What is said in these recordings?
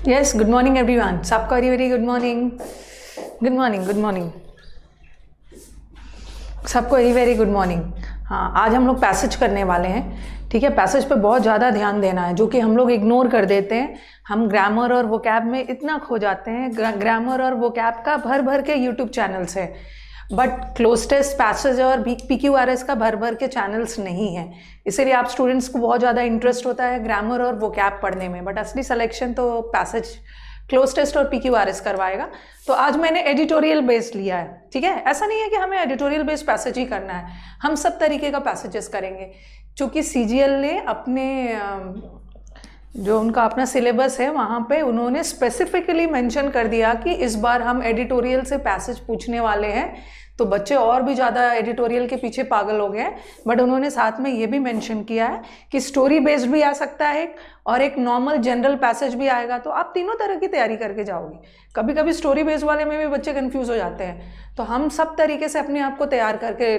Yes, good morning everyone. सबका very very good morning. Good morning, good morning, सबको very very good morning. हाँ, आज हम लोग पैसेज करने वाले हैं। ठीक है, पैसेज पे बहुत ज़्यादा ध्यान देना है, जो कि हम लोग इग्नोर कर देते हैं। हम ग्रामर और वोकैब में इतना खो जाते हैं। ग्रामर और वोकैब का भर भर के यूट्यूब चैनल्स है, बट क्लोज टेस्ट, पैसेज और PQRS का भर भर के चैनल्स नहीं है। इसीलिए आप स्टूडेंट्स को बहुत ज़्यादा इंटरेस्ट होता है ग्रामर और वोकैब पढ़ने में, बट असली सिलेक्शन तो पैसेज, क्लोज टेस्ट और PQRS करवाएगा। तो आज मैंने एडिटोरियल बेस्ड लिया है। ठीक है, ऐसा नहीं है कि हमें एडिटोरियल बेस्ड पैसेज ही करना है, हम सब तरीके का पैसेजेस करेंगे। चूँकि CGL ने अपने जो उनका अपना सिलेबस है वहाँ पे उन्होंने स्पेसिफिकली मेंशन कर दिया कि इस बार हम एडिटोरियल से पैसेज पूछने वाले हैं। तो बच्चे और भी ज़्यादा एडिटोरियल के पीछे पागल हो गए हैं, बट उन्होंने साथ में ये भी मेंशन किया है कि स्टोरी बेस्ड भी आ सकता है और एक नॉर्मल जनरल पैसेज भी आएगा। तो आप तीनों तरह की तैयारी करके जाओगे। कभी कभी स्टोरी बेस्ड वाले में भी बच्चे कन्फ्यूज़ हो जाते हैं, तो हम सब तरीके से अपने आप को तैयार करके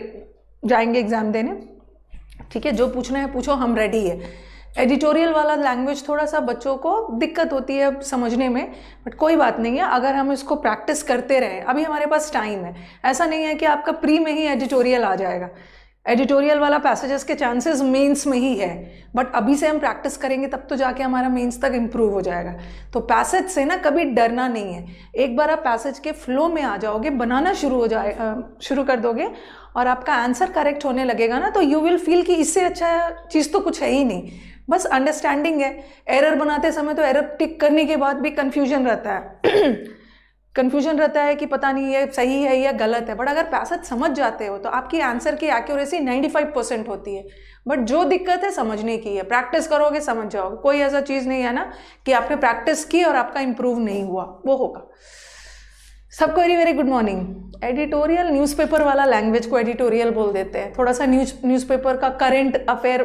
जाएंगे एग्ज़ाम देने। ठीक है, जो पूछना है पूछो, हम रेडी है। एडिटोरियल वाला लैंग्वेज थोड़ा सा बच्चों को दिक्कत होती है समझने में, बट कोई बात नहीं है, अगर हम इसको प्रैक्टिस करते रहें। अभी हमारे पास टाइम है, ऐसा नहीं है कि आपका प्री में ही एडिटोरियल आ जाएगा। एडिटोरियल वाला पैसेजेस के चांसेस मेंस में ही है, बट अभी से हम प्रैक्टिस करेंगे तब तो जाके हमारा मेंस तक इम्प्रूव हो जाएगा। तो पैसेज से ना कभी डरना नहीं है। एक बार आप पैसेज के फ्लो में आ जाओगे, बनाना शुरू कर दोगे और आपका आंसर करेक्ट होने लगेगा ना, तो यू विल फील कि इससे अच्छा चीज़ तो कुछ है ही नहीं, बस अंडरस्टैंडिंग है। एरर बनाते समय तो एरर टिक करने के बाद भी कन्फ्यूजन रहता है कन्फ्यूजन रहता है कि पता नहीं ये सही है या गलत है, बट अगर पैसेज समझ जाते हो तो आपकी आंसर की एक्यूरेसी 95% होती है। बट जो दिक्कत है समझने की है, प्रैक्टिस करोगे समझ जाओगे। कोई ऐसा चीज़ नहीं है ना कि आपने प्रैक्टिस की और आपका इंप्रूव नहीं हुआ, वो होगा। सबको very very good morning. Editorial newspaper वाला लैंग्वेज को एडिटोरियल बोल देते हैं। थोड़ा सा न्यूज़पेपर का करंट अफेयर,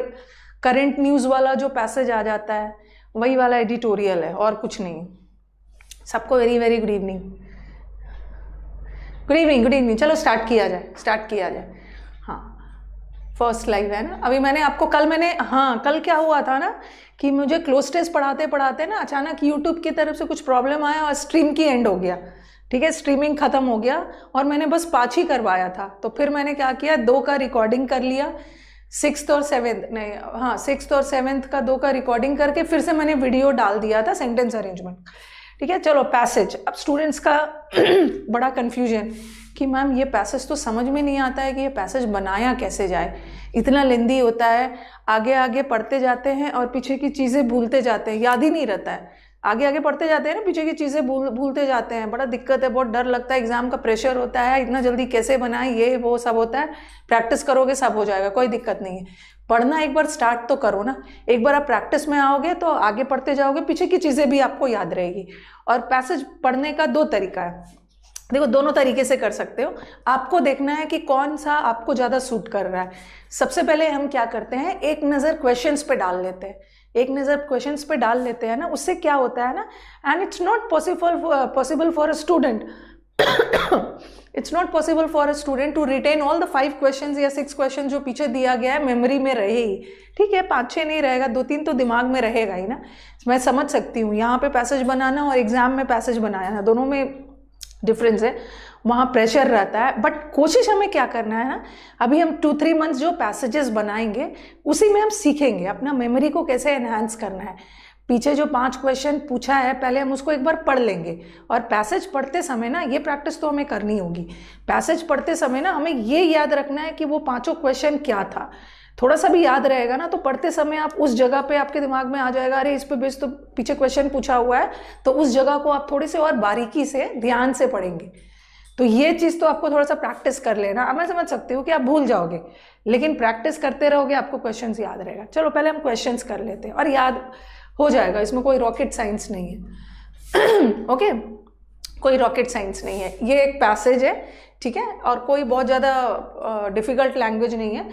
करंट न्यूज़ वाला जो पैसेज आ जाता है वही वाला एडिटोरियल है, और कुछ नहीं। सबको very very good evening. Good evening, good evening. चलो स्टार्ट किया जाए। हाँ, फर्स्ट लाइव है ना। अभी मैंने आपको कल क्या हुआ था ना कि मुझे क्लोज टेस्ट पढ़ाते पढ़ाते ना अचानक यूट्यूब की तरफ से कुछ प्रॉब्लम आया और स्ट्रीम की एंड हो गया। ठीक है, स्ट्रीमिंग ख़त्म हो गया और मैंने बस 5 ही करवाया था। तो फिर मैंने क्या किया, 2 का रिकॉर्डिंग कर लिया, 6th और 7th का 2 का रिकॉर्डिंग करके फिर से मैंने वीडियो डाल दिया था, सेंटेंस अरेंजमेंट। ठीक है, चलो पैसेज। अब स्टूडेंट्स का बड़ा कन्फ्यूजन कि मैम ये पैसेज तो समझ में नहीं आता है कि ये पैसेज बनाया कैसे जाए, इतना लेंदी होता है, आगे आगे पढ़ते जाते हैं और पीछे की चीज़ें भूलते जाते हैं, याद ही नहीं रहता है। आगे आगे पढ़ते जाते हैं ना, पीछे की चीज़ें भूलते जाते हैं। बड़ा दिक्कत है, बहुत डर लगता है, एग्जाम का प्रेशर होता है, इतना जल्दी कैसे बनाए, ये वो सब होता है। प्रैक्टिस करोगे सब हो जाएगा, कोई दिक्कत नहीं है। पढ़ना एक बार स्टार्ट तो करो ना। एक बार आप प्रैक्टिस में आओगे तो आगे पढ़ते जाओगे, पीछे की चीज़ें भी आपको याद रहेगी। और पैसेज पढ़ने का 2 तरीका है। देखो, दोनों तरीके से कर सकते हो। आपको देखना है कि कौन सा आपको ज़्यादा सूट कर रहा है। सबसे पहले हम क्या करते हैं, एक नज़र क्वेश्चंस पे डाल लेते हैं। ना, उससे क्या होता है ना, and it's not possible for a student to retain all the 5 questions या 6 क्वेश्चन जो पीछे दिया गया है, मेमोरी में रहे ही। ठीक है, 5-6 नहीं रहेगा, 2-3 तो दिमाग में रहेगा ही ना। मैं समझ सकती हूँ, यहाँ पे पैसेज बनाना और एग्जाम में पैसेज बनाना, दोनों में डिफरेंस है। वहाँ प्रेशर रहता है, बट कोशिश हमें क्या करना है ना, अभी हम 2-3 मंथ्स जो पैसेजेस बनाएंगे उसी में हम सीखेंगे अपना मेमोरी को कैसे एनहांस करना है। पीछे जो 5 क्वेश्चन पूछा है, पहले हम उसको एक बार पढ़ लेंगे। और पैसेज पढ़ते समय ना, ये प्रैक्टिस तो हमें करनी होगी। पैसेज पढ़ते समय ना हमें ये याद रखना है कि वो 5 क्वेश्चन क्या था। थोड़ा सा भी याद रहेगा ना, तो पढ़ते समय आप उस जगह पे आपके दिमाग में आ जाएगा, अरे इस पे बेस तो पीछे क्वेश्चन पूछा हुआ है, तो उस जगह को आप थोड़ी सी और बारीकी से ध्यान से पढ़ेंगे। तो ये चीज़ तो आपको थोड़ा सा प्रैक्टिस कर लेना। अब मैं समझ सकती हूँ कि आप भूल जाओगे, लेकिन प्रैक्टिस करते रहोगे, आपको क्वेश्चंस याद रहेगा। चलो पहले हम क्वेश्चंस कर लेते हैं और याद हो जाएगा, इसमें कोई रॉकेट साइंस नहीं है ओके, कोई रॉकेट साइंस नहीं है। ये एक पैसेज है, ठीक है, और कोई बहुत ज़्यादा डिफ़िकल्ट लैंग्वेज नहीं है।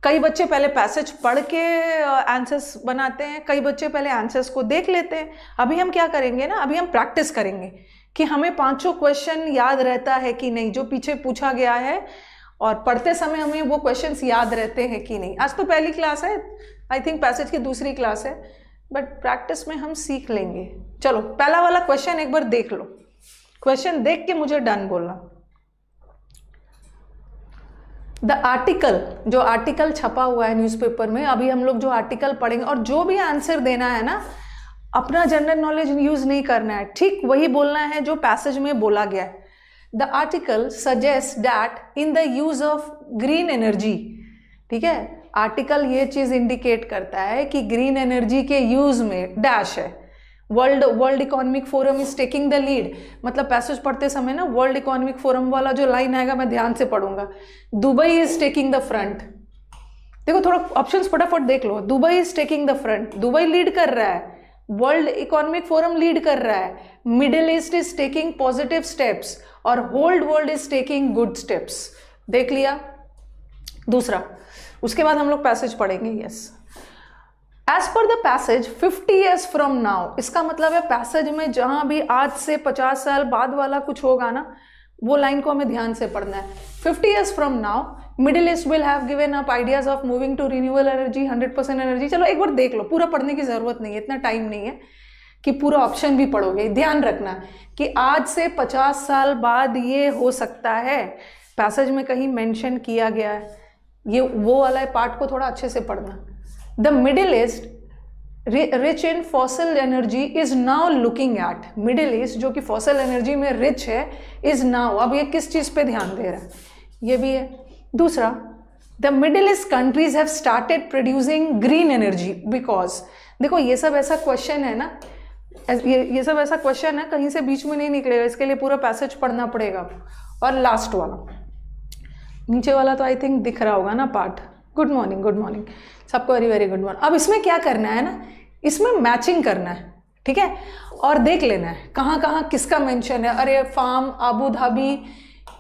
कई बच्चे पहले पैसेज पढ़ के आंसर्स बनाते हैं, कई बच्चे पहले आंसर्स को देख लेते हैं। अभी हम क्या करेंगे ना, अभी हम प्रैक्टिस करेंगे कि हमें 5 क्वेश्चन याद रहता है कि नहीं जो पीछे पूछा गया है, और पढ़ते समय हमें वो क्वेश्चंस याद रहते हैं कि नहीं। आज तो पहली क्लास है, आई थिंक पैसेज की दूसरी क्लास है, बट प्रैक्टिस में हम सीख लेंगे। चलो पहला वाला क्वेश्चन एक बार देख लो, क्वेश्चन देख के मुझे डन बोलना। द आर्टिकल, जो आर्टिकल छपा हुआ है न्यूज़पेपर में, अभी हम लोग जो आर्टिकल पढ़ेंगे और जो भी आंसर देना है ना, अपना जनरल नॉलेज यूज नहीं करना है, ठीक वही बोलना है जो पैसेज में बोला गया है। The article suggest that in the use of green energy, ठीक है, आर्टिकल ये चीज इंडिकेट करता है कि ग्रीन एनर्जी के यूज में डैश है, world economic forum is taking the lead. मतलब पैसेज पढ़ते समय ना वर्ल्ड इकोनॉमिक फोरम वाला जो लाइन आएगा मैं ध्यान से पढ़ूंगा। Dubai is taking the front, देखो थोड़ा ऑप्शंस फटाफट देख लो। Dubai is taking the front, Dubai lead कर रहा है, वर्ल्ड इकोनॉमिक फोरम लीड कर रहा है, middle east is taking positive steps और hold world is taking good steps. देख लिया दूसरा, उसके बाद हम लोग पैसेज पढ़ेंगे। Yes, as per the passage 50 years from now, इसका मतलब है पैसेज में जहां भी आज से 50 साल बाद वाला कुछ होगा ना, वो लाइन को हमें ध्यान से पढ़ना है। 50 years from now Middle east will have given up ideas of moving to renewable energy, 100% energy. चलो एक बार देख लो, पूरा पढ़ने की जरूरत नहीं है, इतना टाइम नहीं है कि पूरा ऑप्शन भी पढ़ोगे। ध्यान रखना कि आज से 50 साल बाद ये हो सकता है, पैसेज में कहीं मेंशन किया गया है, ये वो वाला पार्ट को थोड़ा अच्छे से पढ़ना। The middle east rich in fossil energy is now looking at, middle east जो कि फॉसिल एनर्जी में रिच है इज नाउ, अब ये किस चीज पे ध्यान दे रहा है, ये भी है। दूसरा, the middle east countries have started producing green energy because, देखो ये सब ऐसा क्वेश्चन है ना, ये सब ऐसा क्वेश्चन है कहीं से बीच में नहीं निकलेगा, इसके लिए पूरा पैसेज पढ़ना पड़ेगा। और लास्ट वाला, नीचे वाला तो आई थिंक दिख रहा होगा ना part. Good morning, good morning सबको, वेरी वेरी गुड मॉर्निंग। अब इसमें क्या करना है ना, इसमें मैचिंग करना है, ठीक है, और देख लेना है कहाँ कहाँ किसका मेंशन है। अरे फार्म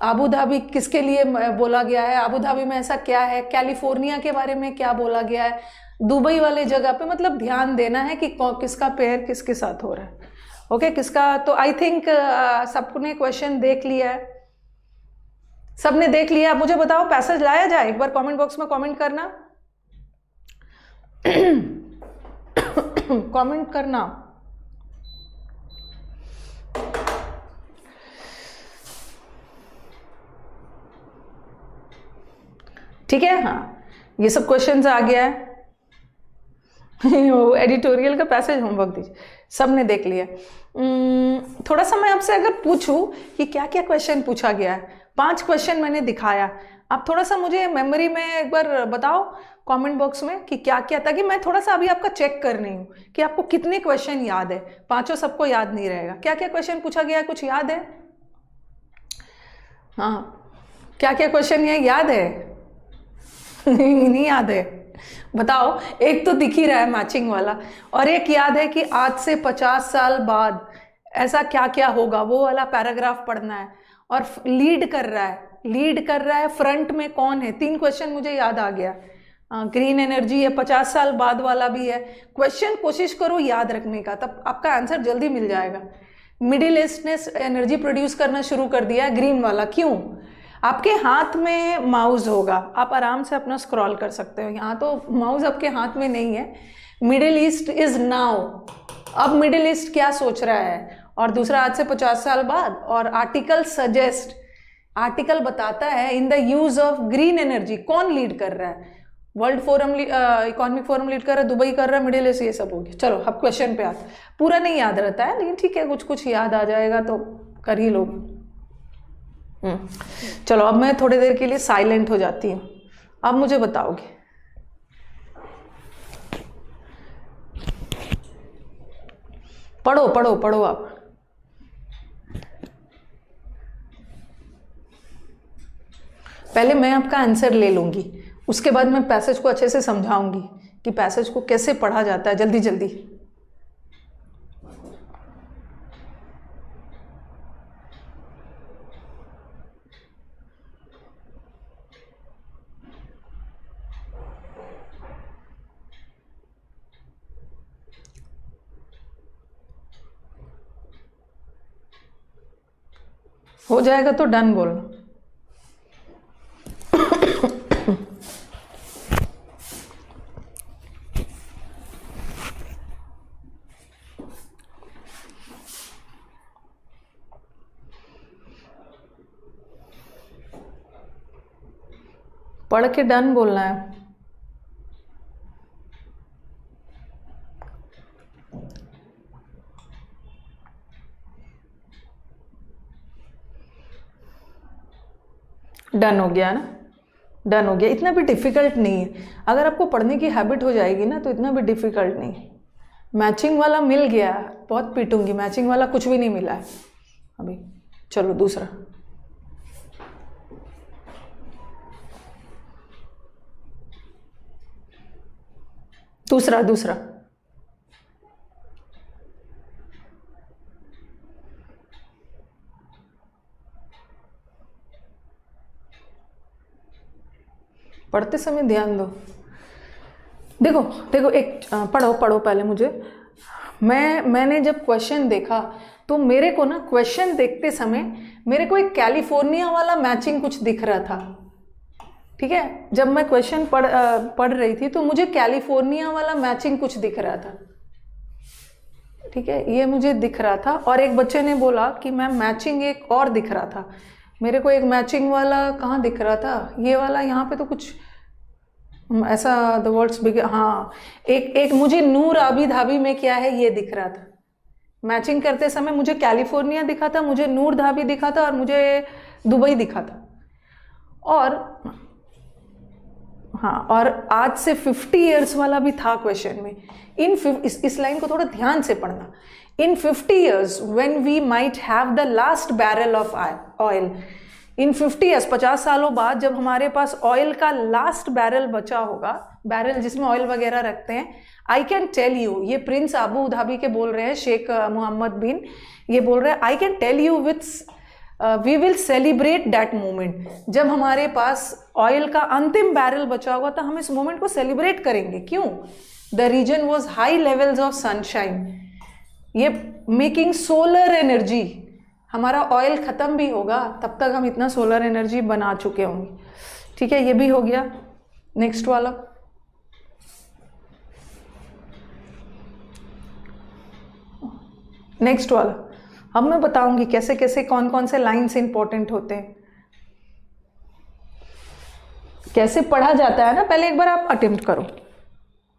आबू धाबी किसके लिए बोला गया है, आबू धाबी में ऐसा क्या है, कैलिफोर्निया के बारे में क्या बोला गया है, दुबई वाले जगह पे, मतलब ध्यान देना है कि किसका पेयर किसके साथ हो रहा है। ओके, किसका, तो आई थिंक सबने क्वेश्चन देख लिया है, सबने देख लिया। मुझे बताओ पैसेज लाया जाए, एक बार कमेंट बॉक्स में कमेंट करना कमेंट करना। ठीक है, हाँ ये सब क्वेश्चंस आ गया है एडिटोरियल का पैसेज होमवर्क दीजिए, सबने देख लिया। थोड़ा सा मैं आपसे अगर पूछूं कि क्या क्या क्वेश्चन पूछा गया है, 5 क्वेश्चन मैंने दिखाया, आप थोड़ा सा मुझे मेमोरी में एक बार बताओ कमेंट बॉक्स में कि क्या क्या, ताकि मैं थोड़ा सा अभी आपका चेक कर रही हूँ कि आपको कितने क्वेश्चन याद है। 5 सबको याद नहीं रहेगा, क्या क्या क्वेश्चन पूछा गया, कुछ याद है? हाँ, क्या क्या क्वेश्चन है याद है? नहीं याद है, बताओ। एक तो दिख ही रहा है मैचिंग वाला, और एक याद है कि आज से 50 साल बाद ऐसा क्या क्या होगा, वो वाला पैराग्राफ पढ़ना है। और लीड कर रहा है फ्रंट में कौन है, 3 क्वेश्चन मुझे याद आ गया। ग्रीन एनर्जी है, 50 साल बाद वाला भी है। क्वेश्चन कोशिश करो याद रखने का, तब आपका आंसर जल्दी मिल जाएगा। मिडिल ईस्ट ने एनर्जी प्रोड्यूस करना शुरू कर दिया है, ग्रीन वाला। क्यों? आपके हाथ में माउस होगा, आप आराम से अपना स्क्रॉल कर सकते हो। यहाँ तो माउस आपके हाथ में नहीं है। मिडिल ईस्ट इज नाउ, अब मिडिल ईस्ट क्या सोच रहा है, और दूसरा आज से 50 साल बाद। और आर्टिकल सजेस्ट, आर्टिकल बताता है in the use of green energy, कौन लीड कर रहा है, world forum, economic forum lead कर रहा है, दुबई कर रहा है, मिडिल ईस्ट, ये सब हो गया। चलो अब क्वेश्चन पे आते, पूरा नहीं याद रहता है लेकिन ठीक है, कुछ कुछ याद आ जाएगा तो कर ही लोगे। चलो अब मैं थोड़ी देर के लिए साइलेंट हो जाती हूँ, अब मुझे बताओगे। पढ़ो पढ़ो पढ़ो आप। पहले मैं आपका आंसर ले लूंगी, उसके बाद मैं पैसेज को अच्छे से समझाऊंगी कि पैसेज को कैसे पढ़ा जाता है जल्दी जल्दी। हो जाएगा तो डन बोलना। पढ़ के डन बोलना है। डन हो गया ना, डन हो गया। इतना भी डिफ़िकल्ट नहीं है, अगर आपको पढ़ने की हैबिट हो जाएगी ना तो इतना भी डिफ़िकल्ट नहीं है। मैचिंग वाला मिल गया, बहुत पीटूंगी, मैचिंग वाला कुछ भी नहीं मिला है अभी। चलो दूसरा, दूसरा दूसरा पढ़ते समय ध्यान दो। देखो देखो, एक पढ़ो पढ़ो पहले मुझे। मैंने जब क्वेश्चन देखा तो मेरे को ना क्वेश्चन देखते समय मेरे को एक कैलिफोर्निया वाला मैचिंग कुछ दिख रहा था। ठीक है, जब मैं क्वेश्चन पढ़ रही थी तो मुझे कैलिफोर्निया वाला मैचिंग कुछ दिख रहा था। ठीक है, ये मुझे दिख रहा था। और एक बच्चे ने बोला कि मैम मैचिंग एक और दिख रहा था। मेरे को एक मैचिंग वाला कहाँ दिख रहा था, ये वाला, यहाँ पे तो कुछ ऐसा द वर्ड्स बिग, हाँ एक मुझे नूर आबी धाबी में क्या है ये दिख रहा था। मैचिंग करते समय मुझे कैलिफोर्निया दिखा था, मुझे नूर धाबी दिखा था और मुझे दुबई दिखा था। और हाँ, और आज से 50 ईयर्स वाला भी था क्वेश्चन में। इस लाइन को थोड़ा ध्यान से पढ़ना। In 50 years when we might have the last barrel of oil, in 50 years 50 सालों बाद जब हमारे पास ऑयल का लास्ट बैरल बचा होगा, बैरल जिसमें ऑयल वगैरह रखते हैं, आई कैन टेल यू, ये प्रिंस अबू धाबी के बोल रहे हैं, शेख मोहम्मद बिन, ये बोल रहे हैं, I can tell you we will celebrate that moment. जब हमारे पास ऑयल का अंतिम बैरल बचा होगा तो हम इस मोमेंट को सेलिब्रेट करेंगे। क्यों? The reason was high levels of sunshine, ये मेकिंग सोलर एनर्जी। हमारा ऑयल ख़त्म भी होगा तब तक हम इतना सोलर एनर्जी बना चुके होंगे। ठीक है, ये भी हो गया। नेक्स्ट वाला, नेक्स्ट वाला। अब मैं बताऊंगी कैसे कैसे कौन कौन से लाइन्स इंपॉर्टेंट होते हैं, कैसे पढ़ा जाता है ना। पहले एक बार आप अटेम्प्ट करो,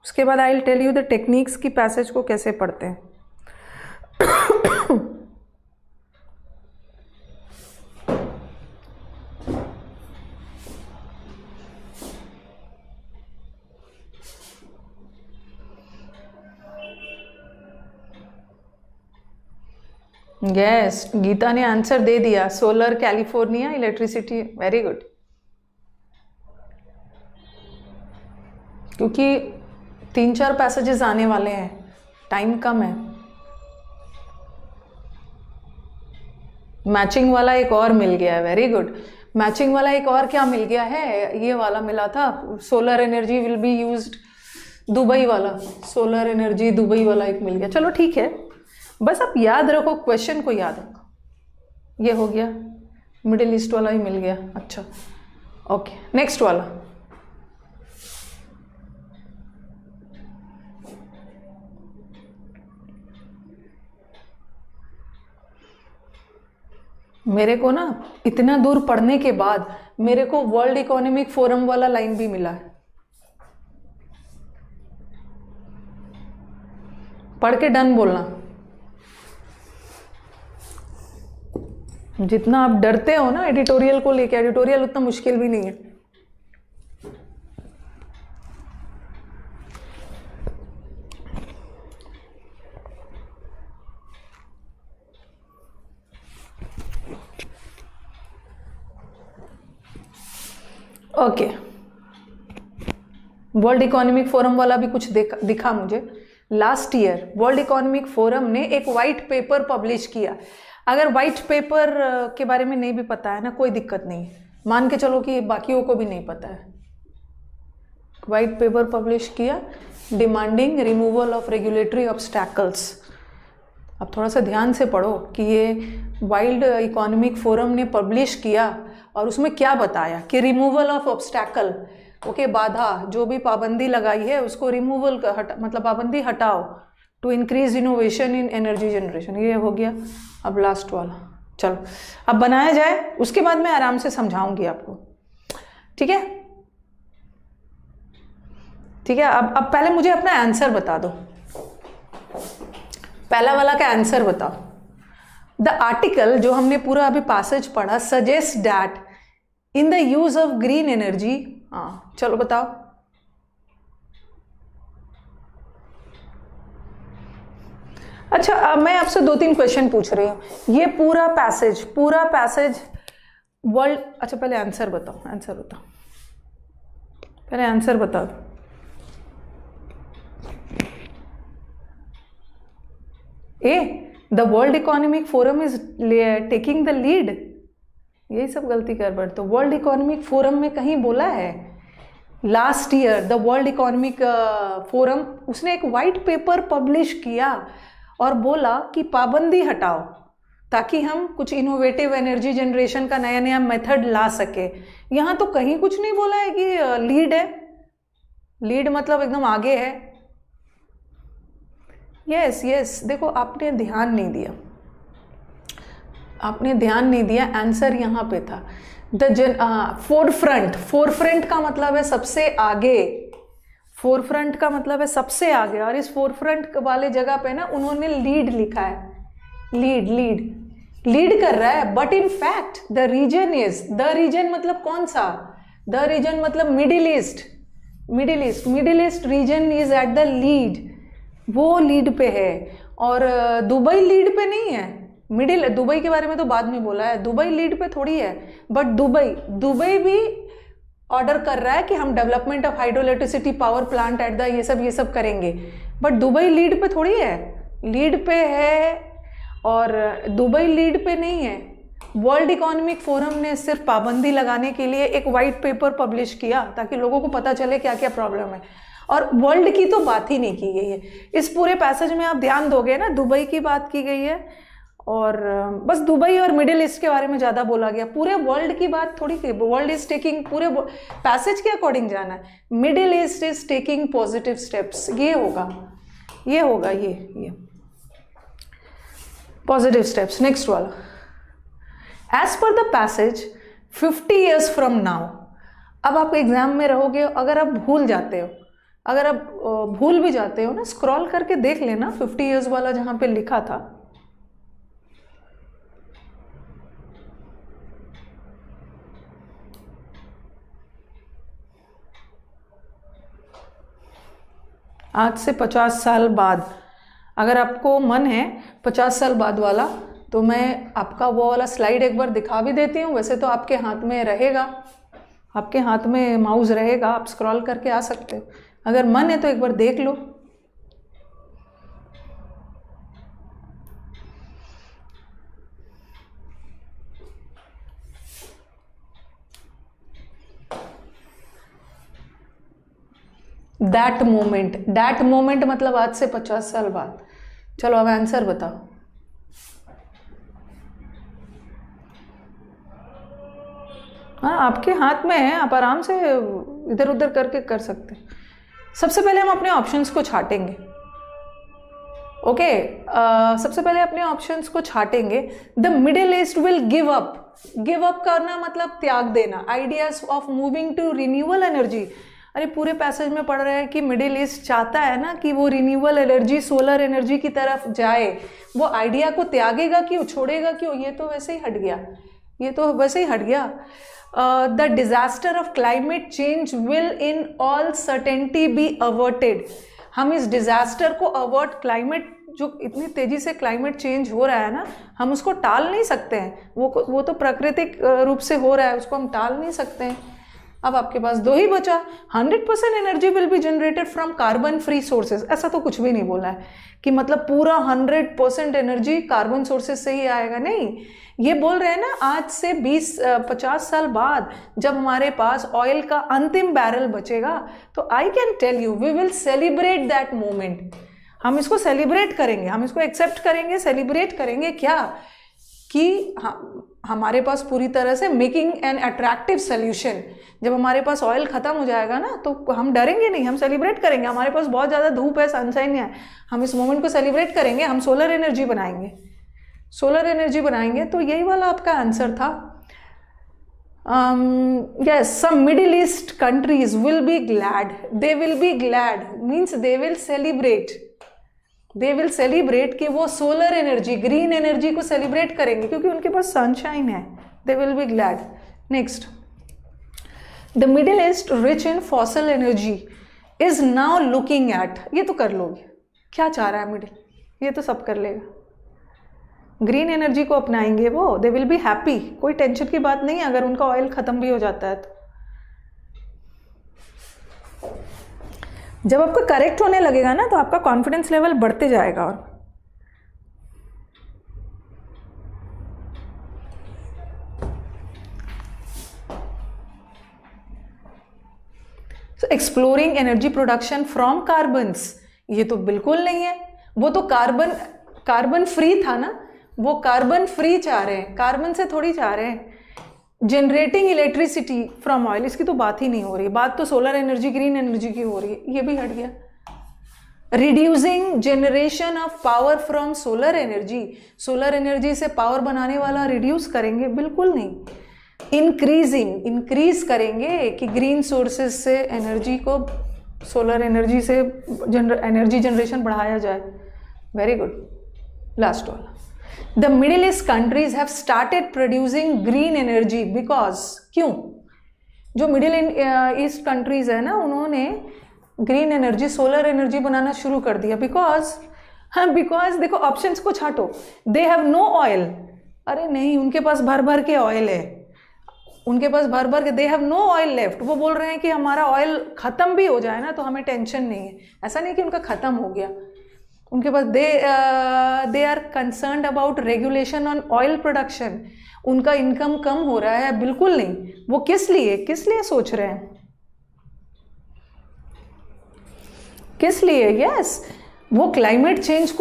उसके बाद I will tell you the techniques की पैसेज को कैसे पढ़ते हैं। यस, गीता ने आंसर दे दिया, solar, California, electricity. Very good. क्योंकि 3-4 पैसेजेस आने वाले हैं, टाइम कम है। मैचिंग वाला एक और मिल गया है, वेरी गुड। मैचिंग वाला एक और क्या मिल गया है, ये वाला मिला था, solar energy will be used, Dubai वाला, सोलर एनर्जी दुबई वाला एक मिल गया। चलो ठीक है, बस आप याद रखो, क्वेश्चन को याद रखो। ये हो गया, मिडिल ईस्ट वाला ही मिल गया। अच्छा ओके, नेक्स्ट वाला। मेरे को ना इतना दूर पढ़ने के बाद मेरे को वर्ल्ड इकोनॉमिक फोरम वाला लाइन भी मिला है। पढ़ के डन बोलना। जितना आप डरते हो ना एडिटोरियल को लेके, एडिटोरियल उतना मुश्किल भी नहीं है। ओके, वर्ल्ड इकोनॉमिक फोरम वाला भी कुछ दिखा मुझे। Last year world economic forum ने एक वाइट पेपर पब्लिश किया। अगर वाइट पेपर के बारे में नहीं भी पता है ना, कोई दिक्कत नहीं, मान के चलो कि बाकियों को भी नहीं पता है। वाइट पेपर पब्लिश किया, demanding removal of regulatory obstacles. अब थोड़ा सा ध्यान से पढ़ो कि ये वर्ल्ड इकोनॉमिक फोरम ने पब्लिश किया और उसमें क्या बताया कि रिमूवल ऑफ ऑब्स्टैकल, ओके, बाधा, जो भी पाबंदी लगाई है उसको रिमूवल मतलब पाबंदी हटाओ, to increase innovation in energy generation. ये हो गया। अब लास्ट वाला, चलो अब बनाया जाए, उसके बाद मैं आराम से समझाऊंगी आपको। ठीक है, ठीक है, अब पहले मुझे अपना आंसर बता दो, पहला वाला का आंसर बताओ। द आर्टिकल जो हमने पूरा अभी पैसेज पढ़ा suggest that in the use of green energy, हाँ चलो बताओ। अच्छा, अब मैं आपसे 2-3 क्वेश्चन पूछ रही हूँ। ये पूरा पैसेज वर्ल्ड, अच्छा पहले आंसर बताओ, पहले आंसर बताओ। The world economic forum is taking the lead, यही सब गलती कर बैठ। तो वर्ल्ड इकोनॉमिक फोरम में कहीं बोला है last year the world economic forum उसने एक वाइट पेपर पब्लिश किया और बोला कि पाबंदी हटाओ ताकि हम कुछ इनोवेटिव एनर्जी जनरेशन का नया नया मेथड ला सके। यहाँ तो कहीं कुछ नहीं बोला है कि लीड है, लीड मतलब एकदम आगे है। यस, देखो आपने ध्यान नहीं दिया, आंसर यहाँ पे था फोरफ्रंट का मतलब है सबसे आगे, फोरफ्रंट का मतलब है सबसे आगे, और इस फोरफ्रंट वाले जगह पे ना उन्होंने लीड लिखा है, लीड कर रहा है। But in fact the reason मतलब कौन सा, द रीजन मतलब Middle East region is at the lead, वो लीड पे है। और दुबई लीड पे नहीं है, दुबई के बारे में तो बाद में बोला है, दुबई लीड पे थोड़ी है। बट दुबई भी ऑर्डर कर रहा है कि हम development of hydro electricity power plant at the ये सब करेंगे, बट दुबई लीड पे थोड़ी है, लीड पे है और दुबई लीड पे नहीं है। वर्ल्ड इकोनॉमिक फोरम ने सिर्फ पाबंदी लगाने के लिए एक वाइट पेपर पब्लिश किया ताकि लोगों को पता चले क्या क्या प्रॉब्लम है, और वर्ल्ड की तो बात ही नहीं की गई है। इस पूरे पैसेज में आप ध्यान दोगे ना, दुबई की बात की गई है और बस दुबई और मिडिल ईस्ट के बारे में ज़्यादा बोला गया, पूरे वर्ल्ड की बात थोड़ी की। वर्ल्ड इज टेकिंग, पूरे पैसेज के अकॉर्डिंग जाना है, middle east is taking positive steps, ये होगा ये पॉजिटिव स्टेप्स। नेक्स्ट वाला, as per the passage 50 years from now. अब आप एग्जाम में रहोगे, अगर आप भूल भी जाते हो ना, स्क्रॉल करके देख लेना 50 years वाला जहां पे लिखा था। आज से 50 साल बाद, अगर आपको मन है 50 साल बाद वाला, तो मैं आपका वो वाला स्लाइड एक बार दिखा भी देती हूँ। वैसे तो आपके हाथ में रहेगा, आपके हाथ में माउस रहेगा, आप स्क्रॉल करके आ सकते हो। अगर मन है तो एक बार देख लो। दैट मोमेंट मतलब आज से 50 साल बाद। चलो अब आंसर बताओ। हाँ, आपके हाथ में है, आप आराम से इधर उधर करके कर सकते हैं। सबसे पहले हम अपने ऑप्शंस को छाटेंगे। ओके, सबसे पहले अपने ऑप्शंस को छाटेंगे। The middle east will give up करना मतलब त्याग देना। Ideas of moving to renewable energy. अरे पूरे पैसेज में पढ़ रहे हैं कि मिडिल ईस्ट चाहता है ना कि वो रिन्यूएबल एनर्जी, सोलर एनर्जी की तरफ जाए। वो आइडिया को त्यागेगा क्यों, छोड़ेगा क्यों? ये तो वैसे ही हट गया। The disaster of climate change will in all certainty be averted. हम इस डिजास्टर को अवर्ट, क्लाइमेट जो इतनी तेजी से क्लाइमेट चेंज हो रहा है ना, हम उसको टाल नहीं सकते हैं। वो तो प्राकृतिक रूप से हो रहा है, उसको हम टाल नहीं सकते हैं। अब आपके पास 2 ही बचा। 100% energy will be generated from carbon free sources. ऐसा तो कुछ भी नहीं बोला है कि मतलब पूरा 100% एनर्जी कार्बन सोर्सेज से ही आएगा, नहीं। ये बोल रहे हैं ना, आज से 50 साल बाद जब हमारे पास ऑयल का अंतिम बैरल बचेगा, तो I can tell you we will celebrate that moment. हम इसको सेलिब्रेट करेंगे, हम इसको एक्सेप्ट करेंगे, सेलिब्रेट करेंगे। क्या कि हमारे पास पूरी तरह से मेकिंग एन अट्रैक्टिव सोल्यूशन। जब हमारे पास ऑयल खत्म हो जाएगा ना, तो हम डरेंगे नहीं, हम सेलिब्रेट करेंगे। हमारे पास बहुत ज़्यादा धूप है, सनशाइन है, हम इस मोमेंट को सेलिब्रेट करेंगे। हम सोलर एनर्जी बनाएंगे। तो यही वाला आपका आंसर था। Yes, some Middle East countries will be glad. They will be glad means they will celebrate. They will celebrate कि वो सोलर एनर्जी, ग्रीन एनर्जी को सेलिब्रेट करेंगे क्योंकि उनके पास सनशाइन है. They will be glad. Next, the Middle East rich in fossil energy is now looking at. ये तो कर लोगे. क्या चाह रहा है मिडिल? ये तो सब कर लेगा. ग्रीन एनर्जी को अपनाएंगे वो. They will be happy. कोई टेंशन की बात नहीं है अगर उनका ऑयल खत्म भी हो जाता है तो. जब आपका करेक्ट होने लगेगा ना तो आपका कॉन्फिडेंस लेवल बढ़ते जाएगा. और exploring energy production from carbons. ये तो बिल्कुल नहीं है. वो तो कार्बन फ्री था ना. वो कार्बन फ्री चाह रहे हैं, कार्बन से थोड़ी चाह रहे हैं. जनरेटिंग इलेक्ट्रिसिटी फ्रॉम ऑयल, इसकी तो बात ही नहीं हो रही. बात तो सोलर एनर्जी, ग्रीन एनर्जी की हो रही है. ये भी हट गया. Reducing generation of power from solar energy. Solar energy से पावर बनाने वाला रिड्यूस करेंगे? बिल्कुल नहीं. इंक्रीजिंग, इंक्रीज करेंगे कि ग्रीन सोर्सेज से एनर्जी को, सोलर एनर्जी से एनर्जी जनरेशन बढ़ाया जाए. Very good. लास्ट वाला. The Middle East countries have started producing green energy because, क्यों? जो मिडिल ईस्ट कंट्रीज है ना, उन्होंने ग्रीन एनर्जी, सोलर एनर्जी बनाना शुरू कर दिया. बिकॉज देखो ऑप्शंस को छाटो. They have no oil. अरे नहीं, उनके पास भर भर के ऑयल है. उनके पास भर भर के, they have no oil left. वो बोल रहे हैं कि हमारा ऑयल खत्म भी हो जाए ना तो हमें टेंशन नहीं है. ऐसा नहीं कि उनका खत्म हो गया. उनके पास they are concerned about regulation on oil production. उनका इनकम कम हो रहा है? बिल्कुल नहीं. वो किस लिए सोच रहे हैं? किस लिए? यस, वो क्लाइमेट चेंज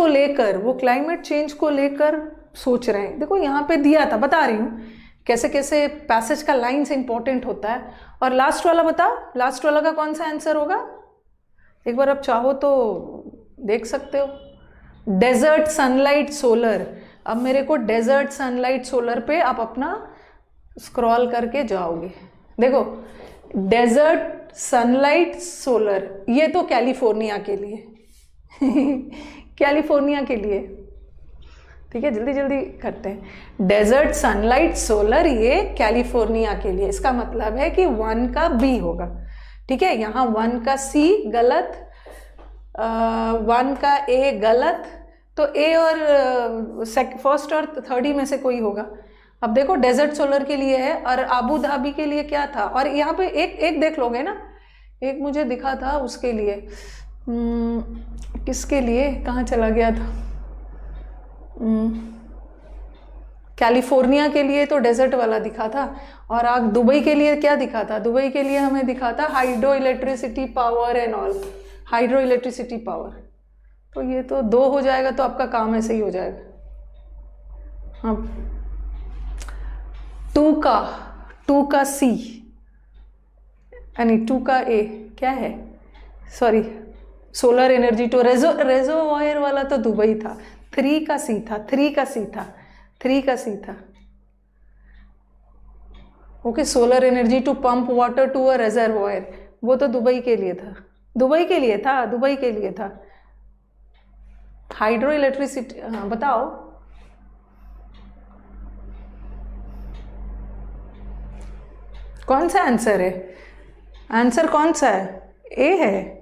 को लेकर सोच रहे हैं. देखो यहाँ पे दिया था, बता रही हूँ कैसे कैसे पैसेज का लाइन से इंपॉर्टेंट होता है. और लास्ट वाला बताओ, लास्ट वाला का कौन सा आंसर होगा? एक बार आप चाहो तो देख सकते हो. Desert sunlight solar. अब मेरे को डेजर्ट सनलाइट सोलर पे आप अपना स्क्रॉल करके जाओगे. देखो डेजर्ट सनलाइट सोलर, ये तो कैलिफोर्निया के लिए कैलिफोर्निया के लिए. ठीक है, जल्दी जल्दी करते हैं. डेजर्ट सनलाइट सोलर, ये कैलिफोर्निया के लिए. इसका मतलब है कि 1 का बी होगा. ठीक है, यहाँ 1 का सी गलत, 1 का ए गलत. तो ए और फर्स्ट और थर्ड ही में से कोई होगा. अब देखो डेजर्ट सोलर के लिए है और आबू धाबी के लिए क्या था. और यहाँ पे एक देख लोगे ना, एक मुझे दिखा था उसके लिए. किसके लिए, कहाँ चला गया था? कैलिफोर्निया के लिए तो डेजर्ट वाला दिखा था. और आग दुबई के लिए क्या दिखा था? दुबई के लिए हमें दिखा था hydro electricity power and all. Hydro electricity power. तो ये तो 2 हो जाएगा तो आपका काम ऐसे ही हो जाएगा. हाँ, 2 का सी यानी 2 का ए क्या है? सॉरी, सोलर एनर्जी तो रेजोवायर वाला तो दुबई था. 3 का सी था. Okay, solar energy to pump water to a reservoir, वो तो दुबई के लिए था. हाइड्रो इलेक्ट्रिसिटी, हाँ बताओ. कौन सा आंसर है? आंसर कौन सा है? ए है.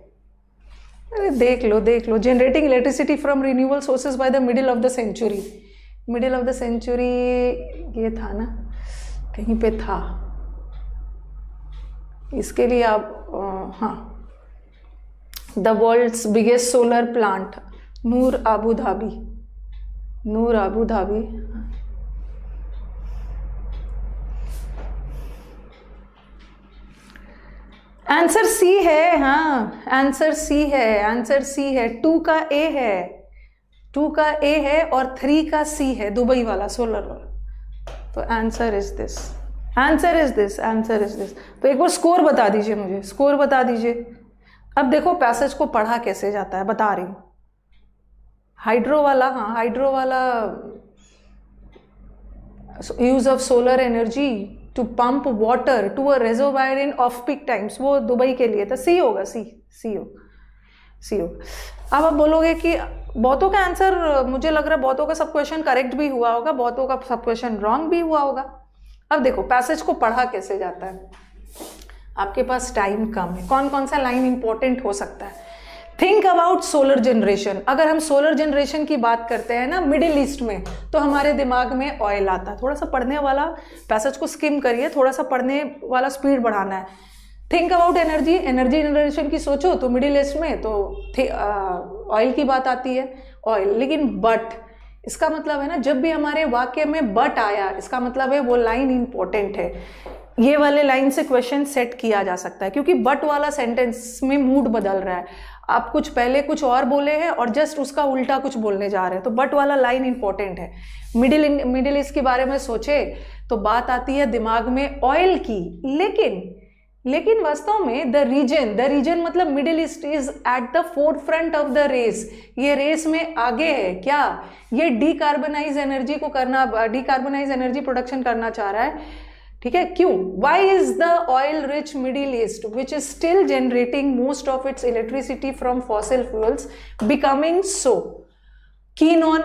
अरे देख लो. Generating electricity from renewable sources by the middle of the century. ये था ना, कहीं पे था. इसके लिए आप हाँ, the world's biggest solar plant, Noor Abu Dhabi. Answer C है. हाँ, आंसर सी है. 2 का ए है और 3 का सी है, दुबई वाला सोलर वाला. तो आंसर इज दिस. तो एक बार स्कोर बता दीजिए. अब देखो पैसेज को पढ़ा कैसे जाता है, बता रही हूँ. हाइड्रो वाला use of solar energy to pump water to a reservoir in off peak times, वो दुबई के लिए था। सी होगा, सी होगा। अब आप बोलोगे कि बहुतों का आंसर, मुझे लग रहा है बहुतों का सब क्वेश्चन करेक्ट भी हुआ होगा, बहुतों का सब क्वेश्चन रॉन्ग भी हुआ होगा। अब देखो पैसेज को पढ़ा कैसे जाता है, आपके पास टाइम कम है, कौन कौन सा लाइन इंपॉर्टेंट हो सकता है। Think about solar generation. अगर हम सोलर जनरेशन की बात करते हैं ना मिडिल ईस्ट में, तो हमारे दिमाग में ऑयल आता है। थोड़ा सा पढ़ने वाला पैसेज को स्किम करिए, थोड़ा सा पढ़ने वाला स्पीड बढ़ाना है। Think about energy, energy generation की सोचो तो मिडिल ईस्ट में तो ऑयल की बात आती है, ऑयल। लेकिन बट इसका मतलब है ना, जब भी हमारे वाक्य में बट आया, इसका मतलब है वो लाइन इंपॉर्टेंट है। ये वाले लाइन से क्वेश्चन सेट किया जा सकता है, क्योंकि बट वाला सेंटेंस में मूड बदल रहा है। आप कुछ पहले कुछ और बोले हैं और जस्ट उसका उल्टा कुछ बोलने जा रहे हैं, तो बट वाला लाइन इंपॉर्टेंट है। मिडिल ईस्ट के बारे में सोचे तो बात आती है दिमाग में ऑयल की, लेकिन वास्तव में द रीजन मतलब Middle east is at the forefront of the race. ये रेस में आगे है क्या? ये डीकार्बनाइज एनर्जी प्रोडक्शन करना चाह रहा है। ठीक है, क्यों? Why is the oil rich Middle East which is still generating most of its electricity from fossil fuels becoming so keen on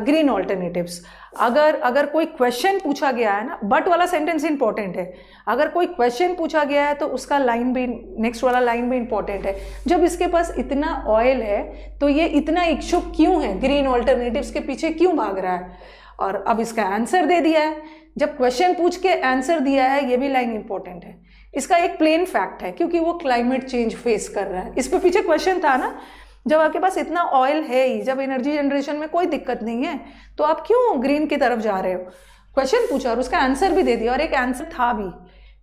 green alternatives. अगर कोई क्वेश्चन पूछा गया है ना, बट वाला सेंटेंस इंपॉर्टेंट है। अगर कोई क्वेश्चन पूछा गया है तो उसका लाइन भी, नेक्स्ट वाला लाइन भी इंपॉर्टेंट है। जब इसके पास इतना ऑयल है तो ये इतना इच्छुक क्यों है, ग्रीन ऑल्टरनेटिव्स के पीछे क्यों भाग रहा है? और अब इसका आंसर दे दिया है। जब क्वेश्चन पूछ के आंसर दिया है, ये भी लाइन इंपॉर्टेंट है। इसका एक प्लेन फैक्ट है, क्योंकि वो क्लाइमेट चेंज फेस कर रहा है। इस पे पीछे क्वेश्चन था ना, जब आपके पास इतना ऑयल है ही, जब एनर्जी जनरेशन में कोई दिक्कत नहीं है, तो आप क्यों ग्रीन की तरफ जा रहे हो? क्वेश्चन पूछा और उसका आंसर भी दे दिया, और एक आंसर था भी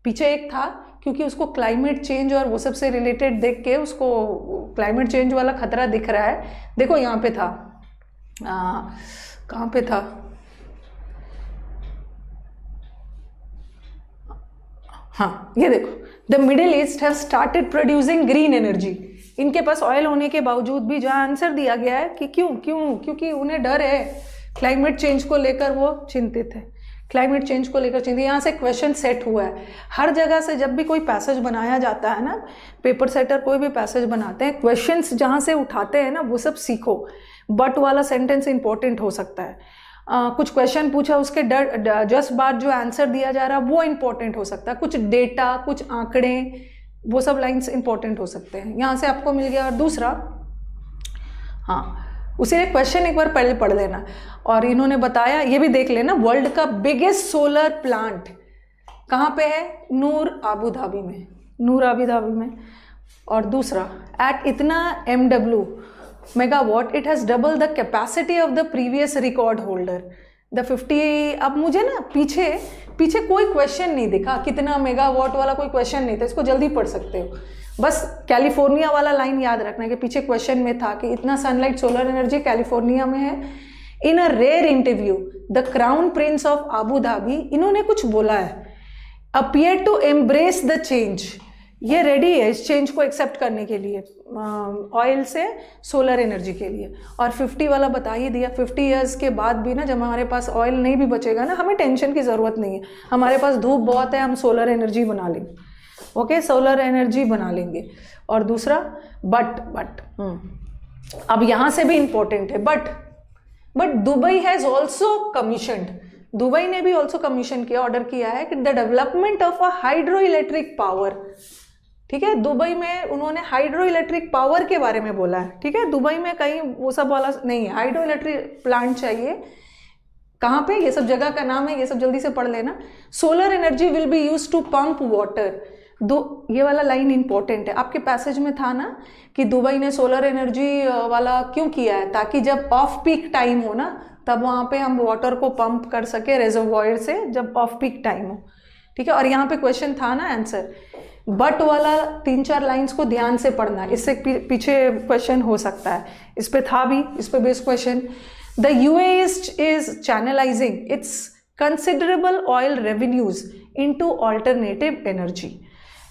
पीछे, एक था क्योंकि उसको क्लाइमेट चेंज और वो सबसे रिलेटेड देख के उसको क्लाइमेट चेंज वाला खतरा दिख रहा है। देखो यहाँ पे था, कहाँ पे था, हाँ ये देखो, the middle east have started producing green energy. इनके पास ऑयल होने के बावजूद भी जहाँ आंसर दिया गया है कि क्योंकि उन्हें डर है, क्लाइमेट चेंज को लेकर वो चिंतित है, क्लाइमेट चेंज को लेकर चिंतित। यहाँ से क्वेश्चन सेट हुआ है। हर जगह से जब भी कोई पैसेज बनाया जाता है ना, पेपर सेटर कोई भी पैसेज बनाते हैं, क्वेश्चंस जहाँ से उठाते हैं ना वो सब सीखो। बट वाला सेंटेंस इंपॉर्टेंट हो सकता है। कुछ क्वेश्चन पूछा, उसके जस्ट बाद जो आंसर दिया जा रहा है वो इंपॉर्टेंट हो सकता है। कुछ डेटा, कुछ आंकड़े, वो सब लाइंस इंपॉर्टेंट हो सकते हैं। यहाँ से आपको मिल गया। और दूसरा, हाँ उसी क्वेश्चन एक बार पहले पढ़ लेना, और इन्होंने बताया, ये भी देख लेना, वर्ल्ड का बिगेस्ट सोलर प्लांट कहाँ पे है? नूर आबू धाबी में। और दूसरा, एट इतना MW megawatt it has double the capacity of the previous record holder the 50। अब मुझे ना पीछे कोई क्वेश्चन नहीं दिखा, कितना मेगावाट वाला कोई क्वेश्चन नहीं था, इसको जल्दी पढ़ सकते हो। बस कैलिफोर्निया वाला लाइन याद रखना कि पीछे क्वेश्चन में था कि इतना सनलाइट सोलर एनर्जी कैलिफोर्निया में है। In a rare interview the crown prince of Abu Dhabi, इन्होंने कुछ बोला है, appear to embrace the change. ये रेडी है इस चेंज को एक्सेप्ट करने के लिए, ऑयल से सोलर एनर्जी के लिए। और 50 वाला बता ही दिया। 50 ईयर्स के बाद भी ना, जब हमारे पास ऑयल नहीं भी बचेगा ना, हमें टेंशन की ज़रूरत नहीं है, हमारे पास धूप बहुत है, हम सोलर एनर्जी बना लेंगे। ओके, सोलर एनर्जी बना लेंगे। और दूसरा, बट अब यहाँ से भी इंपॉर्टेंट है, but Dubai has also commissioned, Dubai ने भी ऑल्सो कमीशन किया, ऑर्डर किया है कि the development of a hydro electric power. ठीक है, दुबई में उन्होंने हाइड्रो इलेक्ट्रिक पावर के बारे में बोला है। ठीक है, दुबई में कहीं वो सब वाला नहीं है, हाइड्रो इलेक्ट्रिक प्लांट चाहिए। कहाँ पे? ये सब जगह का नाम है, ये सब जल्दी से पढ़ लेना। Solar energy will be use to pump water. ये वाला लाइन इंपॉर्टेंट है। आपके पैसेज में था ना कि दुबई ने सोलर एनर्जी वाला क्यों किया है, ताकि जब ऑफ पीक टाइम हो ना, तब वहाँ पे हम वाटर को पंप कर सके रिजर्वॉयर से, जब ऑफ पीक टाइम हो। ठीक है, और यहाँ पे क्वेश्चन था ना आंसर। बट वाला 3-4 लाइंस को ध्यान से पढ़ना, इससे पीछे क्वेश्चन हो सकता है। इस पे था भी, इस पे based question. The UAE is channelizing its considerable oil revenues into alternative energy।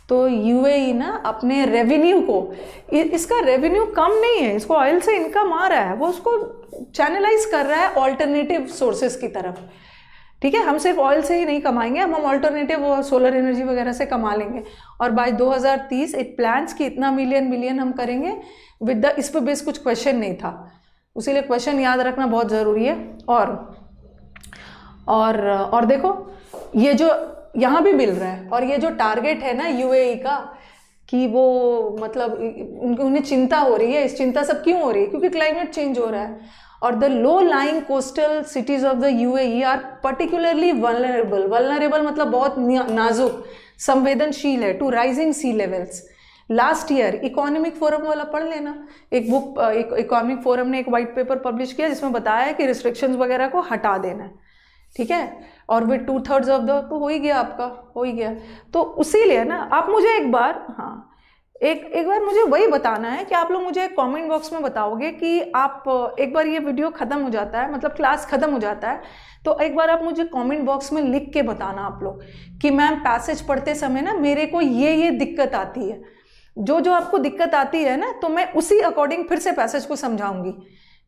तो UAE ना अपने रेवेन्यू को, इसका रेवेन्यू कम नहीं है, इसको ऑयल से इनकम आ रहा है, वो उसको चैनलाइज कर रहा है ऑल्टरनेटिव सोर्सेज की तरफ। ठीक है, हम सिर्फ ऑयल से ही नहीं कमाएंगे, हम ऑल्टरनेटिव सोलर एनर्जी वगैरह से कमा लेंगे। और बाय 2030 एक प्लान्स की इतना मिलियन हम करेंगे विद द, इस पर बेस कुछ क्वेश्चन नहीं था, उसीलिए क्वेश्चन याद रखना बहुत ज़रूरी है। और देखो ये जो यहाँ भी मिल रहा है, और ये जो टारगेट है ना यूएई का, कि वो मतलब उन्हें चिंता हो रही है, इस चिंता सब क्यों हो रही है? क्योंकि क्लाइमेट चेंज हो रहा है, और the low lying coastal cities of the UAE are particularly vulnerable मतलब बहुत नाजुक, संवेदनशील है to rising sea levels. Last year economic forum वाला पढ़ लेना, एक बुक, इकोनॉमिक फोरम ने एक वाइट पेपर पब्लिश किया जिसमें बताया है कि रिस्ट्रिक्शंस वगैरह को हटा देना है, ठीक है, और विद 2/3 ऑफ द, तो हो ही गया आपका, हो ही गया। तो उसीलिए ना आप मुझे एक बार, हाँ एक बार मुझे वही बताना है कि आप लोग मुझे कमेंट बॉक्स में बताओगे कि आप, एक बार ये वीडियो ख़त्म हो जाता है, मतलब क्लास ख़त्म हो जाता है, तो एक बार आप मुझे कमेंट बॉक्स में लिख के बताना आप लोग कि मैम पैसेज पढ़ते समय ना मेरे को ये दिक्कत आती है। जो आपको दिक्कत आती है ना, तो मैं उसी अकॉर्डिंग फिर से पैसेज को समझाऊंगी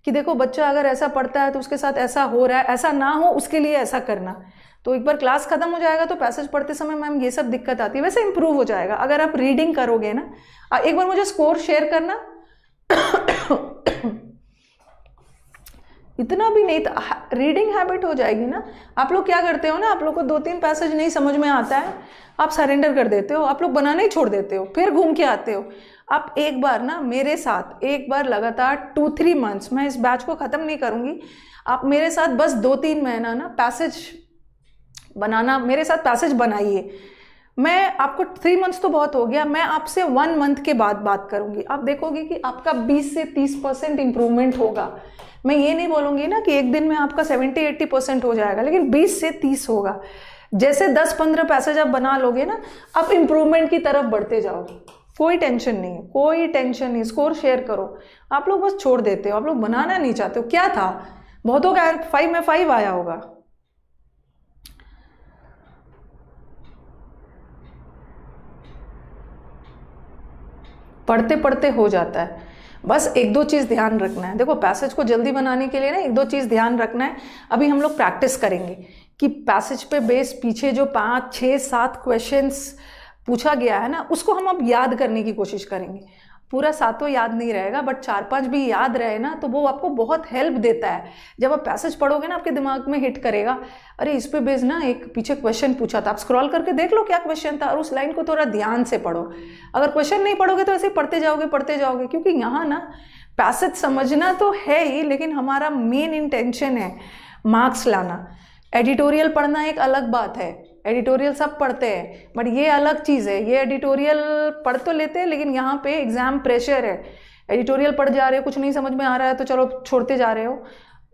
कि देखो बच्चा अगर ऐसा पढ़ता है तो उसके साथ ऐसा हो रहा है, ऐसा ना हो उसके लिए ऐसा करना। तो एक बार क्लास खत्म हो जाएगा तो पैसेज पढ़ते समय मैम ये सब दिक्कत आती है, वैसे इंप्रूव हो जाएगा अगर आप रीडिंग करोगे ना। एक बार मुझे स्कोर शेयर करना। इतना भी नहीं था, रीडिंग हैबिट हो जाएगी ना। आप लोग क्या करते हो ना, आप लोग को 2-3 पैसेज नहीं समझ में आता है, आप सरेंडर कर देते हो, आप लोग बनाना ही छोड़ देते हो, फिर घूम के आते हो। आप एक बार ना मेरे साथ एक बार लगातार 2-3 मंथ्स, मैं इस बैच को ख़त्म नहीं करूँगी, आप मेरे साथ बस 2-3 महीना ना पैसेज बनाना, मेरे साथ पैसेज बनाइए। मैं आपको 3 मंथ्स तो बहुत हो गया, मैं आपसे 1 मंथ के बाद बात करूँगी। आप देखोगे कि आपका 20 से 30% इंप्रूवमेंट होगा। मैं ये नहीं बोलूँगी ना कि एक दिन में आपका 70-80% हो जाएगा, लेकिन 20 से 30 होगा। जैसे 10-15 पैसेज आप बना लोगे ना, आप इम्प्रूवमेंट की तरफ बढ़ते जाओगे। कोई टेंशन नहीं है, कोई टेंशन नहीं। स्कोर शेयर करो, आप लोग बस छोड़ देते हो, आप लोग बनाना नहीं चाहते हो। क्या था, बहुतों का 5 में 5 आया होगा। पढ़ते पढ़ते हो जाता है। बस 1-2 चीज़ ध्यान रखना है। देखो पैसेज को जल्दी बनाने के लिए ना 1-2 चीज़ ध्यान रखना है। अभी हम लोग प्रैक्टिस करेंगे कि पैसेज पे बेस पीछे जो 5, 6, 7 क्वेश्चंस पूछा गया है ना, उसको हम अब याद करने की कोशिश करेंगे। पूरा 7 याद नहीं रहेगा, बट 4-5 भी याद रहे ना, तो वो आपको बहुत हेल्प देता है। जब आप पैसेज पढ़ोगे ना, आपके दिमाग में हिट करेगा, अरे इस पे बेस ना एक पीछे क्वेश्चन पूछा था, आप स्क्रॉल करके देख लो क्या क्वेश्चन था, और उस लाइन को थोड़ा ध्यान से पढ़ो। अगर क्वेश्चन नहीं पढ़ोगे तो ऐसे पढ़ते जाओगे, क्योंकि यहाँ ना पैसेज समझना तो है ही, लेकिन हमारा मेन इंटेंशन है मार्क्स लाना। एडिटोरियल पढ़ना एक अलग बात है, एडिटोरियल सब पढ़ते हैं, बट ये अलग चीज़ है। ये एडिटोरियल पढ़ तो लेते हैं, लेकिन यहाँ पे एग्जाम प्रेशर है। एडिटोरियल पढ़ जा रहे हो, कुछ नहीं समझ में आ रहा है तो चलो छोड़ते जा रहे हो,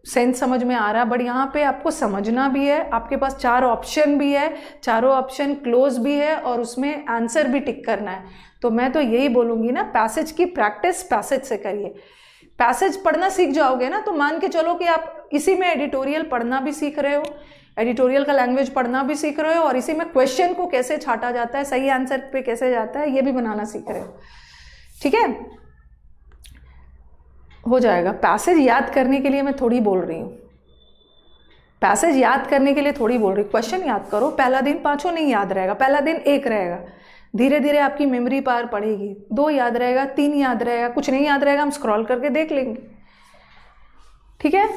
सेंस समझ में आ रहा है, बट यहाँ पे आपको समझना भी है। आपके पास 4 ऑप्शन भी है, चारों ऑप्शन क्लोज भी है, और उसमें आंसर भी टिक करना है। तो मैं तो यही बोलूँगी ना, पैसेज की प्रैक्टिस पैसेज से करिए। पैसेज पढ़ना सीख जाओगे ना, तो मान के चलो कि आप इसी में एडिटोरियल पढ़ना भी सीख रहे हो, एडिटोरियल का लैंग्वेज पढ़ना भी सीख रहे हो, और इसी में क्वेश्चन को कैसे छाटा जाता है, सही आंसर पे कैसे जाता है, ये भी बनाना सीख रहे हो। ठीक है, हो जाएगा। पैसेज याद करने के लिए मैं थोड़ी बोल रही हूँ, पैसेज याद करने के लिए थोड़ी बोल रही हूँ। क्वेश्चन याद करो, पहला दिन 5 नहीं याद रहेगा, पहला दिन 1 रहेगा, धीरे धीरे आपकी मेमोरी पावर पड़ेगी, 2 याद रहेगा, 3 याद रहेगा, कुछ नहीं याद रहेगा, हम स्क्रॉल करके देख लेंगे। ठीक है,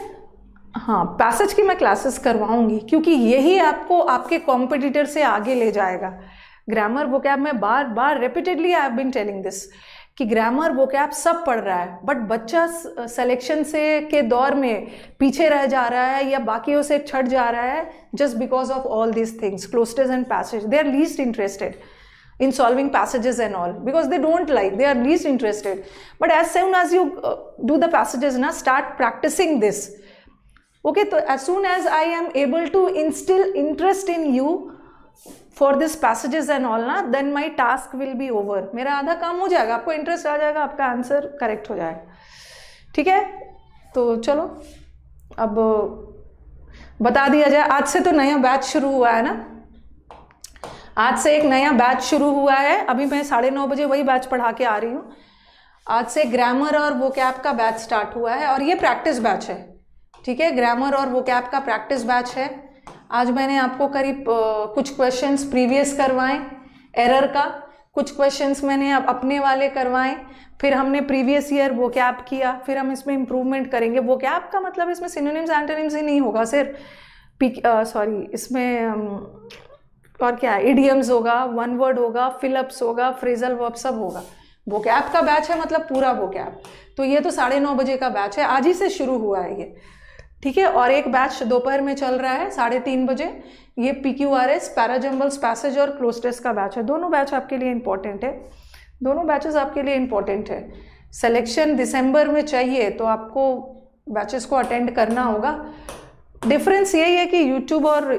हाँ पैसेज की मैं क्लासेस करवाऊंगी, क्योंकि यही आपको आपके कॉम्पिटिटर से आगे ले जाएगा। ग्रामर वोकैब में बार बार repeatedly I have been telling this कि ग्रामर वोकैब सब पढ़ रहा है, बट बच्चा सिलेक्शन से के दौर में पीछे रह जा रहा है या बाकियों से छट जा रहा है, just because of all these things, cloze test and passage. They are least interested in solving passages and all, because they don't like, they are least interested. But as soon as you do the passages na, start practicing this, okay, so as soon as I am able to instill interest in you for this passages and all na, then my task will be over. मेरा आधा काम हो जाएगा, आपको interest आ जाएगा, आपका answer correct हो जाएगा। ठीक है, तो चलो अब बता दिया जाए, आज से तो नया बैच शुरू हुआ है ना, आज से एक नया बैच शुरू हुआ है। अभी मैं 9:30 बजे वही बैच पढ़ा के आ रही हूँ। आज से ग्रामर और वोकैब का बैच स्टार्ट हुआ है, और ये प्रैक्टिस बैच है। ठीक है, ग्रामर और वोकैब का प्रैक्टिस बैच है। आज मैंने आपको करीब कुछ क्वेश्चंस प्रीवियस करवाए एरर का, कुछ क्वेश्चंस मैंने अपने वाले करवाए, फिर हमने प्रीवियस ईयर वोकैब किया, फिर हम इसमें इम्प्रूवमेंट करेंगे। वोकैब का मतलब इसमें सिनोनिम्स एंटोनिम्स ही नहीं होगा सिर्फ, इसमें और क्या, इडियम्स होगा, वन वर्ड होगा, फिलअप्स होगा, फ्रेजल वर्ब सब होगा। वोकैब का बैच है मतलब पूरा वोकैब। तो ये तो 9:30 बजे का बैच है, आज ही से शुरू हुआ है ये, ठीक है। और एक बैच दोपहर में चल रहा है 3:30 बजे, ये PQRS, पैराजम्बल्स, पैसेज और क्लोज टेस्ट का बैच है। दोनों बैच आपके लिए इंपॉर्टेंट है, दोनों बैचेस आपके लिए इंपॉर्टेंट है। सिलेक्शन दिसंबर में चाहिए तो आपको बैचेस को अटेंड करना होगा। डिफरेंस यही है कि यूट्यूब और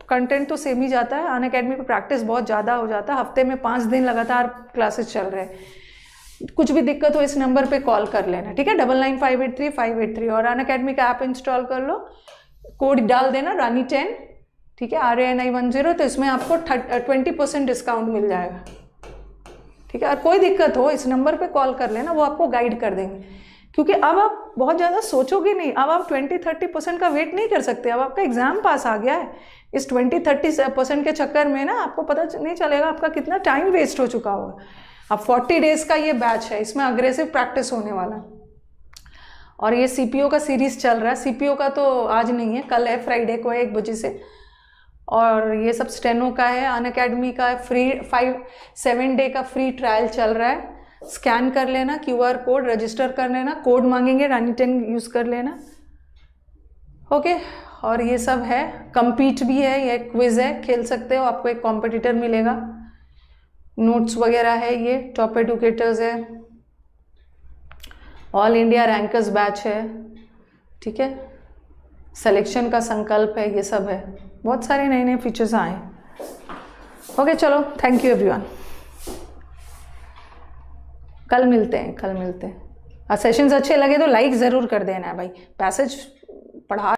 कंटेंट तो सेम ही जाता है, अनअकैडमी पे प्रैक्टिस बहुत ज़्यादा हो जाता है। हफ्ते में 5 दिन लगातार क्लासेस चल रहे हैं। कुछ भी दिक्कत हो इस नंबर पे कॉल कर लेना, ठीक है, 99583583। और अनअकैडमी का ऐप इंस्टॉल कर लो, कोड डाल देना RANI10, ठीक है, RANI10, तो इसमें आपको 20% डिस्काउंट मिल जाएगा, ठीक है। और कोई दिक्कत हो इस नंबर पे कॉल कर लेना, वो आपको गाइड कर देंगे। क्योंकि अब आप बहुत ज़्यादा सोचोगे नहीं, अब आप 20-30% का वेट नहीं कर सकते। अब आपका एग्जाम पास आ गया है, इस 20-30% के चक्कर में ना आपको पता नहीं चलेगा आपका कितना टाइम वेस्ट हो चुका होगा। अब 40 डेज का ये बैच है, इसमें अग्रेसिव प्रैक्टिस होने वाला। और ये CPO का सीरीज चल रहा है। CPO का तो आज नहीं है, कल है, फ्राइडे को है 1 बजे से। और ये सब स्टेनो का है, अनअकैडमी का फ्री 7 डे का फ्री ट्रायल चल रहा है। स्कैन कर लेना QR कोड, रजिस्टर कर लेना, कोड मांगेंगे RANI10 यूज़ कर लेना, ओके। और ये सब है, compete भी है, ये क्विज है, खेल सकते हो, आपको एक कॉम्पिटिटर मिलेगा, नोट्स वगैरह है, ये टॉप एडुकेटर्स है, ऑल इंडिया रैंकर्स बैच है, ठीक है, सिलेक्शन का संकल्प है, ये सब है, बहुत सारे नए नए फीचर्स आए। ओके चलो, थैंक यू एवरीवन, कल मिलते हैं। सेशंस अच्छे लगे तो लाइक ज़रूर कर देना है भाई। पैसेज पढ़ा